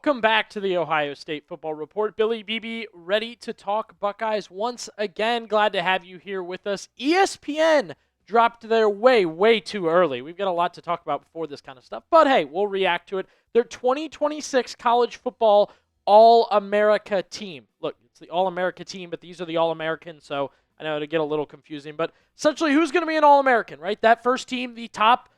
Welcome back to the Ohio State Football Report. Billy Beebe ready to talk Buckeyes once again. Glad to have you here with us. ESPN dropped their way too early. We've got a lot to talk about before this kind of stuff, but hey, we'll react to it. Their 2026 college football All-America team. Look, it's the All-America team, but these are the All-Americans, so I know it'll get a little confusing, but essentially who's going to be an All-American, right? That first team, the top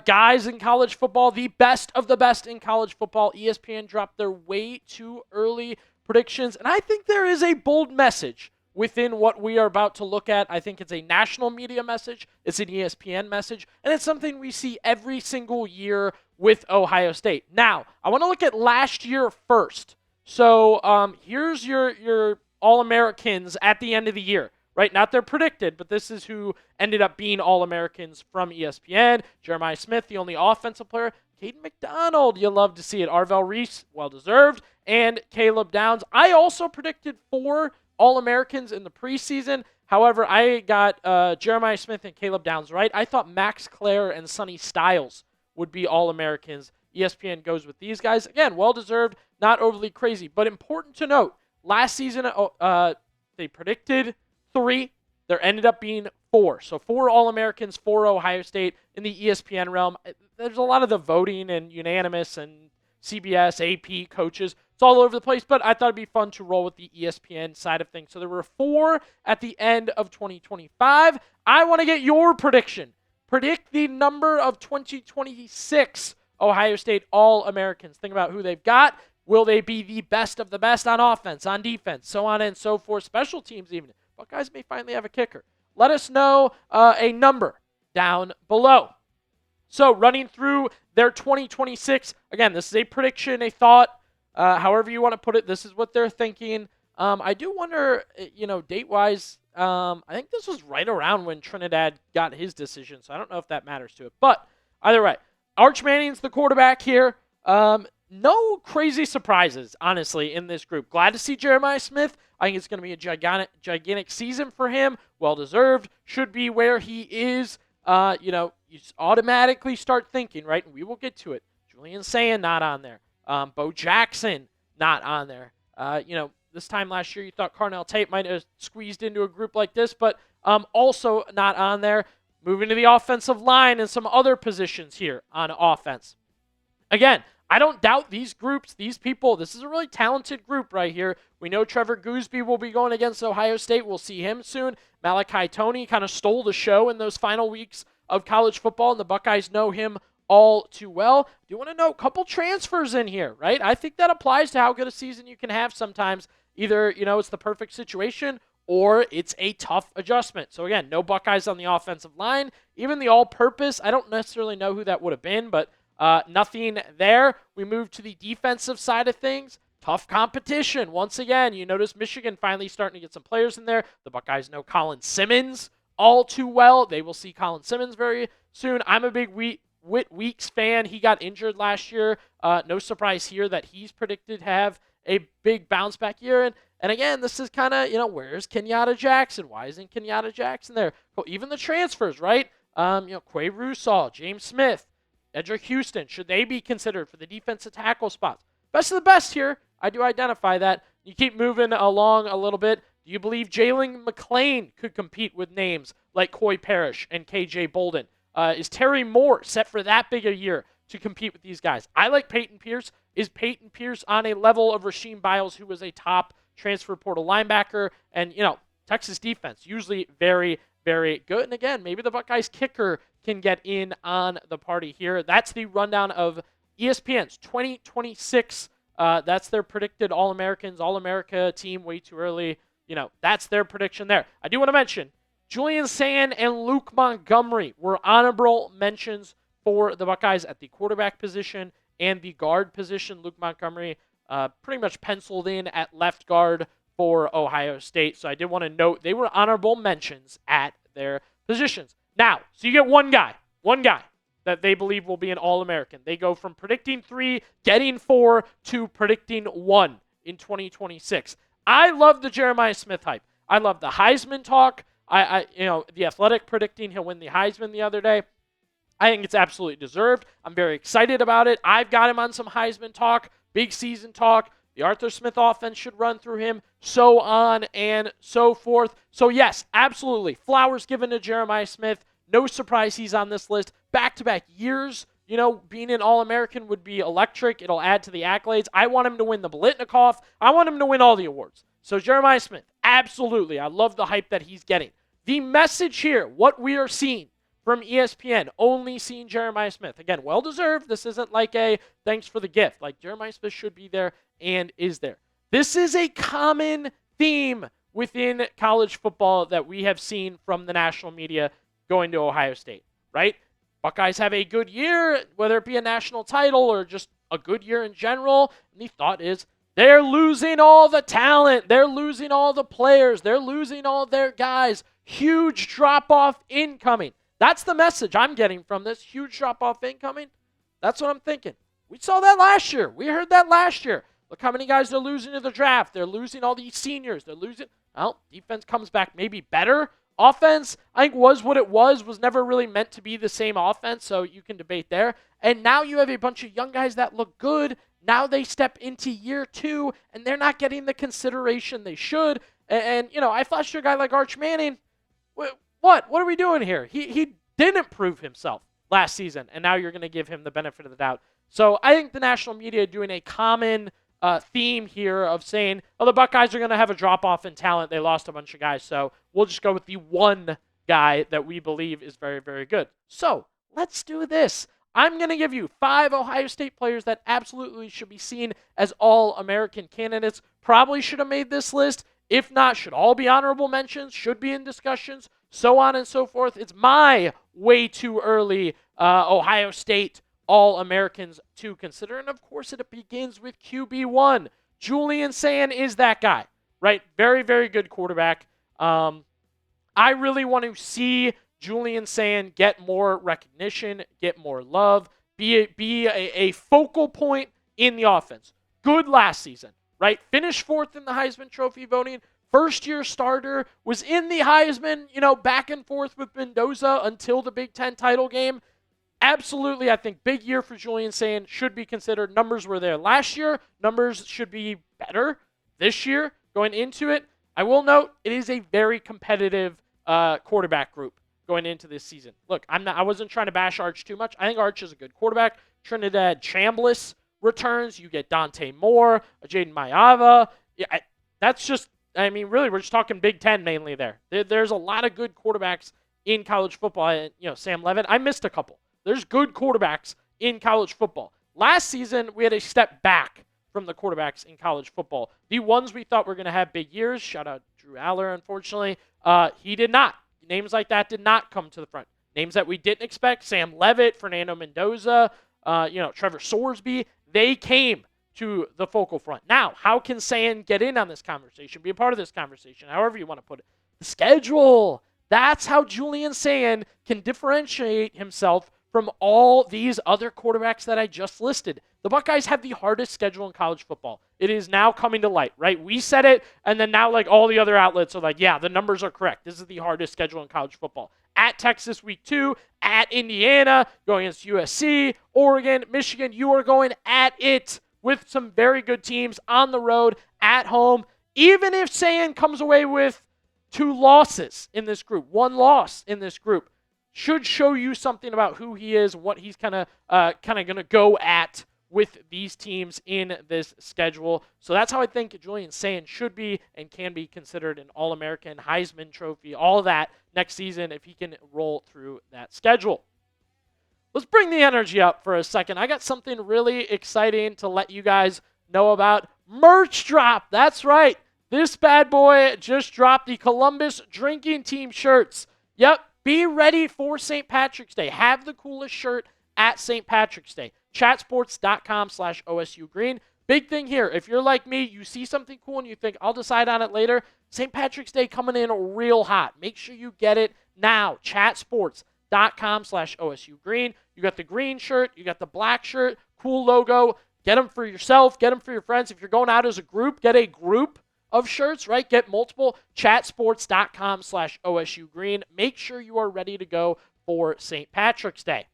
guys in college football, the best of the best in college football. ESPN dropped their way too early predictions, and I think there is a bold message within what we are about to look at. I think it's a national media message, it's an ESPN message, and it's something we see every single year with Ohio State. Now, I want to look at last year first. So here's your All-Americans at the end of the year. Right, not they're predicted, but this is who ended up being All-Americans from ESPN. Jeremiah Smith, the only offensive player. Kayden McDonald, you love to see it. Arvell Reese, well-deserved. And Caleb Downs. I also predicted 4 All-Americans in the preseason. However, I got Jeremiah Smith and Caleb Downs right. I thought Max Clare and Sonny Styles would be All-Americans. ESPN goes with these guys. Again, well-deserved, not overly crazy. But important to note, last season they predicted 3. There ended up being 4. So 4 All-Americans, 4 Ohio State in the ESPN realm. There's a lot of the voting and unanimous and CBS, AP, coaches. It's all over the place, but I thought it'd be fun to roll with the ESPN side of things. So there were 4 at the end of 2025. I want to get your prediction. Predict the number of 2026 Ohio State All-Americans. Think about who they've got. Will they be the best of the best on offense, on defense, so on and so forth, special teams even. Buckeyes may finally have a kicker. Let us know a number down below. So running through their 2026, again, this is a prediction, a thought, however you want to put it. This is what they're thinking. I do wonder, date-wise, I think this was right around when Trinidad got his decision, so I don't know if that matters to it. But either way, Arch Manning's the quarterback here. No crazy surprises, honestly, in this group. Glad to see Jeremiah Smith. I think it's going to be a gigantic season for him. Well-deserved. Should be where he is. You automatically start thinking, right? And we will get to it. Julian Sayin not on there. Bo Jackson not on there. This time last year you thought Carnell Tate might have squeezed into a group like this, but also not on there. Moving to the offensive line and some other positions here on offense. Again, I don't doubt these groups, these people. This is a really talented group right here. We know Trevor Goosby will be going against Ohio State. We'll see him soon. Malachi Toney kind of stole the show in those final weeks of college football, and the Buckeyes know him all too well. Do you want to know a couple transfers in here, right? I think that applies to how good a season you can have sometimes. Either, it's the perfect situation or it's a tough adjustment. So, again, no Buckeyes on the offensive line. Even the all-purpose, I don't necessarily know who that would have been, but nothing there. We move to the defensive side of things. Tough competition. Once again, you notice Michigan finally starting to get some players in there. The Buckeyes know Colin Simmons all too well. They will see Colin Simmons very soon. I'm a big Whit Weeks fan. He got injured last year. No surprise here that he's predicted to have a big bounce back year. And again, this is kind of, where's Kenyatta Jackson? Why isn't Kenyatta Jackson there? Well, even the transfers, right? Quay Russaw, James Smith, Edric Houston, should they be considered for the defensive tackle spots? Best of the best here. I do identify that. You keep moving along a little bit. Do you believe Jalen McLean could compete with names like Coy Parrish and KJ Bolden? Is Terry Moore set for that big a year to compete with these guys? I like Peyton Pierce. Is Peyton Pierce on a level of Rasheem Biles, who was a top transfer portal linebacker? And, Texas defense, usually very, very good. And again, maybe the Buckeyes kicker can get in on the party here. That's the rundown of ESPN's 2026. That's their predicted All-Americans, All-America team way too early. That's their prediction there. I do want to mention Julian Sayin and Luke Montgomery were honorable mentions for the Buckeyes at the quarterback position and the guard position. Luke Montgomery pretty much penciled in at left guard for Ohio State. So I did want to note they were honorable mentions at their positions. Now, so you get one guy that they believe will be an All-American. They go from predicting 3, getting 4, to predicting 1 in 2026. I love the Jeremiah Smith hype. I love the Heisman talk. The Athletic predicting he'll win the Heisman the other day. I think it's absolutely deserved. I'm very excited about it. I've got him on some Heisman talk big season talk. The Arthur Smith offense should run through him, so on and so forth. So yes, absolutely. Flowers given to Jeremiah Smith. No surprise he's on this list. Back-to-back years, being an All-American would be electric. It'll add to the accolades. I want him to win the Biletnikoff. I want him to win all the awards. So Jeremiah Smith, absolutely. I love the hype that he's getting. The message here, what we are seeing from ESPN, only seeing Jeremiah Smith. Again, well-deserved. This isn't like a thanks for the gift. Like, Jeremiah Smith should be there and is there. This is a common theme within college football that we have seen from the national media going to Ohio State, right? Buckeyes have a good year, whether it be a national title or just a good year in general, and the thought is they're losing all the talent. They're losing all the players. They're losing all their guys. Huge drop-off incoming. That's the message I'm getting from this. Huge drop-off incoming. That's what I'm thinking. We saw that last year. We heard that last year. Look how many guys they're losing to the draft. They're losing all these seniors. They're losing. Well, defense comes back maybe better. Offense, I think, was what it was never really meant to be the same offense, so you can debate there. And now you have a bunch of young guys that look good. Now they step into year 2, and they're not getting the consideration they should. And I flashed to a guy like Arch Manning. What are we doing here? He didn't prove himself last season, and now you're going to give him the benefit of the doubt. So I think the national media doing a common theme here of saying, the Buckeyes are going to have a drop-off in talent. They lost a bunch of guys, so we'll just go with the one guy that we believe is very, very good. So let's do this. I'm going to give you 5 Ohio State players that absolutely should be seen as All-American candidates. Probably should have made this list. If not, should all be honorable mentions, should be in discussions, so on and so forth. It's my way too early Ohio State All-Americans to consider. And, of course, it begins with QB1. Julian Sayin is that guy, right? Very, very good quarterback. I really want to see Julian Sayin get more recognition, get more love, be a focal point in the offense. Good last season, right? Finished 4th in the Heisman Trophy voting. First-year starter, was in the Heisman, back and forth with Mendoza until the Big Ten title game. Absolutely, I think big year for Julian Sayin, should be considered. Numbers were there last year. Numbers should be better this year going into it. I will note it is a very competitive quarterback group going into this season. Look, I wasn't trying to bash Arch too much. I think Arch is a good quarterback. Trinidad Chambliss returns. You get Dante Moore, Jaden Maiava. Yeah, really, we're just talking Big Ten mainly there. There's a lot of good quarterbacks in college football. And, Sam Levitt, I missed a couple. There's good quarterbacks in college football. Last season, we had a step back from the quarterbacks in college football. The ones we thought were going to have big years, shout out Drew Aller, unfortunately, he did not. Names like that did not come to the front. Names that we didn't expect, Sam Levitt, Fernando Mendoza, Trevor Sorsby, they came to the focal front. Now, how can Sayin get in on this conversation, be a part of this conversation, however you want to put it? The schedule. That's how Julian Sayin can differentiate himself from all these other quarterbacks that I just listed. The Buckeyes have the hardest schedule in college football. It is now coming to light, right? We said it, and then now all the other outlets are like, yeah, the numbers are correct. This is the hardest schedule in college football. At Texas week 2, at Indiana, going against USC, Oregon, Michigan, you are going at it with some very good teams on the road, at home. Even if Sayin comes away with 2 losses in this group, 1 loss in this group, should show you something about who he is, what he's kind of going to go at with these teams in this schedule. So that's how I think Julian Sayin should be and can be considered an All-American, Heisman Trophy, all of that next season if he can roll through that schedule. Let's bring the energy up for a second. I got something really exciting to let you guys know about. Merch drop. That's right. This bad boy just dropped the Columbus Drinking Team shirts. Yep. Be ready for St. Patrick's Day. Have the coolest shirt at St. Patrick's Day. Chatsports.com/OSU Green. Big thing here. If you're like me, you see something cool and you think, I'll decide on it later. St. Patrick's Day coming in real hot. Make sure you get it now. Chatsports.com/OSU Green. You got the green shirt. You got the black shirt. Cool logo. Get them for yourself. Get them for your friends. If you're going out as a group, get a group of shirts, right? Get multiple. Chatsports.com/OSU Green. Make sure you are ready to go for St. Patrick's Day.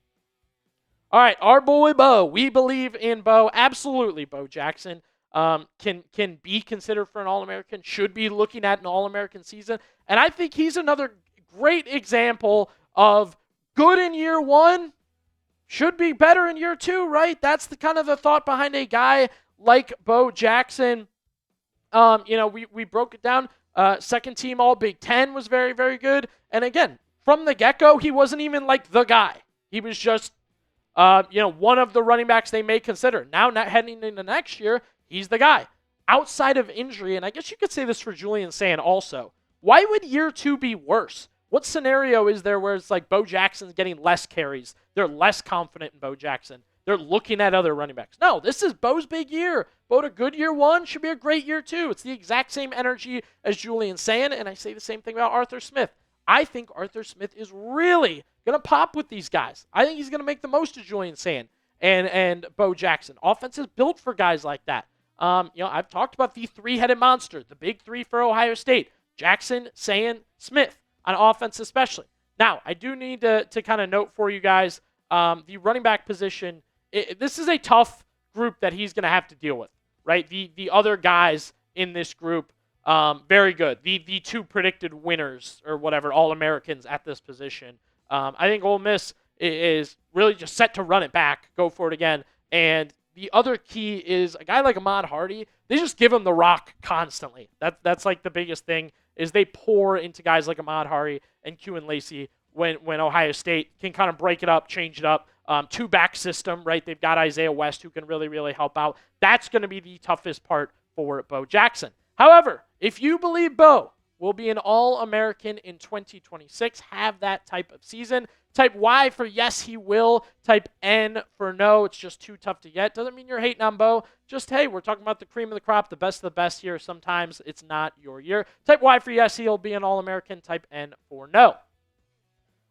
All right, our boy Bo. We believe in Bo. Absolutely, Bo Jackson can be considered for an All-American, should be looking at an All-American season. And I think he's another great example of good in year one, should be better in year two, right? That's the kind of the thought behind a guy like Bo Jackson. We broke it down. Second team All Big Ten was very, very good. And again, from the get-go, he wasn't even like the guy. He was just, one of the running backs they may consider. Now, not heading into next year, he's the guy. Outside of injury, and I guess you could say this for Julian Sayin also, why would year two be worse? What scenario is there where it's like Bo Jackson's getting less carries? They're less confident in Bo Jackson. They're looking at other running backs. No, this is Bo's big year. Bo had a good year one, should be a great year two. It's the exact same energy as Julian Sayin, and I say the same thing about Arthur Smith. I think Arthur Smith is really going to pop with these guys. I think he's going to make the most of Julian Sayin and Bo Jackson. Offense is built for guys like that. I've talked about the three-headed monster, the big three for Ohio State. Jackson, Sayin, Smith, on offense especially. Now, I do need to kind of note for you guys, the running back position, this is a tough group that he's going to have to deal with, right? The other guys in this group, very good. The two predicted winners or whatever, All-Americans at this position. I think Ole Miss is really just set to run it back, go for it again. And the other key is a guy like Ahmad Hardy, they just give him the rock constantly. That's like the biggest thing, is they pour into guys like Ahmad Hardy and Kewan Lacy when Ohio State can kind of break it up, change it up. Two-back system, right? They've got Isaiah West who can really, really help out. That's going to be the toughest part for Bo Jackson. However, if you believe Bo will be an All-American in 2026, have that type of season, type Y for yes, he will. Type N for no, it's just too tough to get. Doesn't mean you're hating on Bo. Just, hey, we're talking about the cream of the crop, the best of the best here. Sometimes it's not your year. Type Y for yes, he'll be an All-American. Type N for no.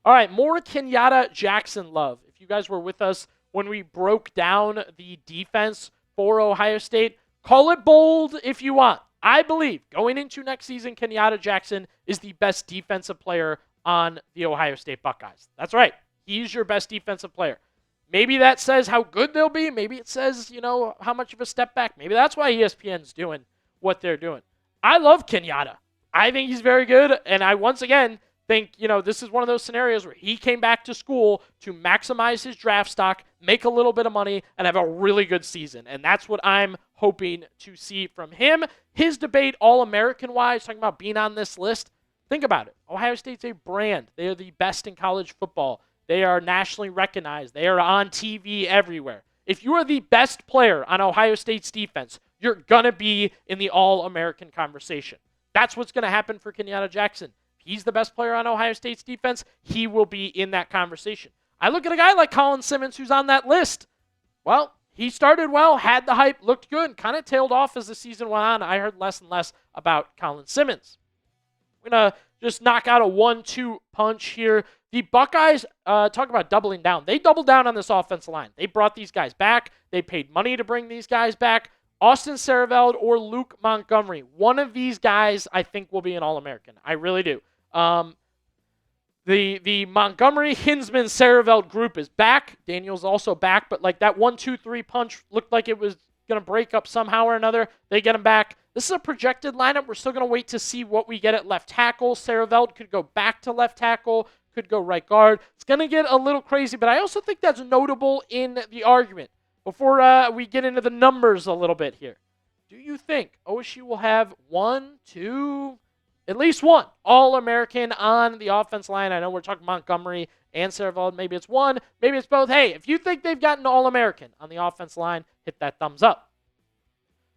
All right, more Kenyatta Jackson love. If you guys were with us when we broke down the defense for Ohio State, call it bold if you want. I believe going into next season, Kenyatta Jackson is the best defensive player on the Ohio State Buckeyes. That's right. He's your best defensive player. Maybe that says how good they'll be. Maybe it says, how much of a step back. Maybe that's why ESPN's doing what they're doing. I love Kenyatta. I think he's very good, and I once again think, this is one of those scenarios where he came back to school to maximize his draft stock, make a little bit of money, and have a really good season. And that's what I'm hoping to see from him. His debate, All-American-wise, talking about being on this list, think about it. Ohio State's a brand. They are the best in college football. They are nationally recognized. They are on TV everywhere. If you are the best player on Ohio State's defense, you're going to be in the All-American conversation. That's what's going to happen for Kenyatta Jackson. He's the best player on Ohio State's defense, he will be in that conversation. I look at a guy like Colin Simmons who's on that list. Well, he started well, had the hype, looked good, kind of tailed off as the season went on. I heard less and less about Colin Simmons. We're going to just knock out a 1-2 punch here. The Buckeyes, talk about doubling down. They doubled down on this offensive line. They brought these guys back. They paid money to bring these guys back. Austin Sareveld or Luke Montgomery. One of these guys I think will be an All-American. I really do. The Montgomery, Hinsman, Sareveld group is back. Daniel's also back, but like that 1-2-3 punch looked like it was going to break up somehow or another. They get him back. This is a projected lineup. We're still going to wait to see what we get at left tackle. Sareveld could go back to left tackle, could go right guard. It's going to get a little crazy, but I also think that's notable in the argument. Before we get into the numbers a little bit here, do you think OSU will have at least one All-American on the offense line? I know we're talking Montgomery and Sareveld. Maybe it's one, maybe it's both. Hey, if you think they've got an All-American on the offense line, hit that thumbs up.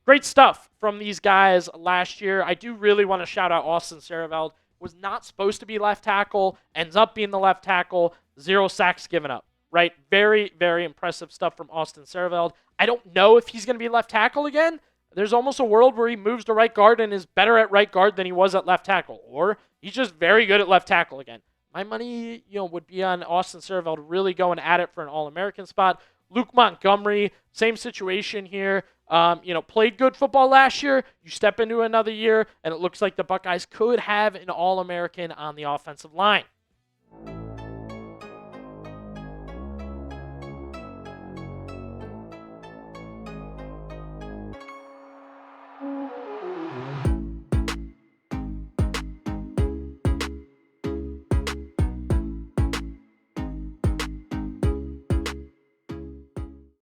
Great stuff from these guys last year. I do really want to shout out Austin Sareveld. Was not supposed to be left tackle, ends up being the left tackle, 0 sacks given up. Right? Very, very impressive stuff from Austin Sareveld. I don't know if he's going to be left tackle again. There's almost a world where he moves to right guard and is better at right guard than he was at left tackle. Or he's just very good at left tackle again. My money, would be on Austin Sareveld really going at it for an All-American spot. Luke Montgomery, same situation here. Played good football last year. You step into another year, and it looks like the Buckeyes could have an All-American on the offensive line.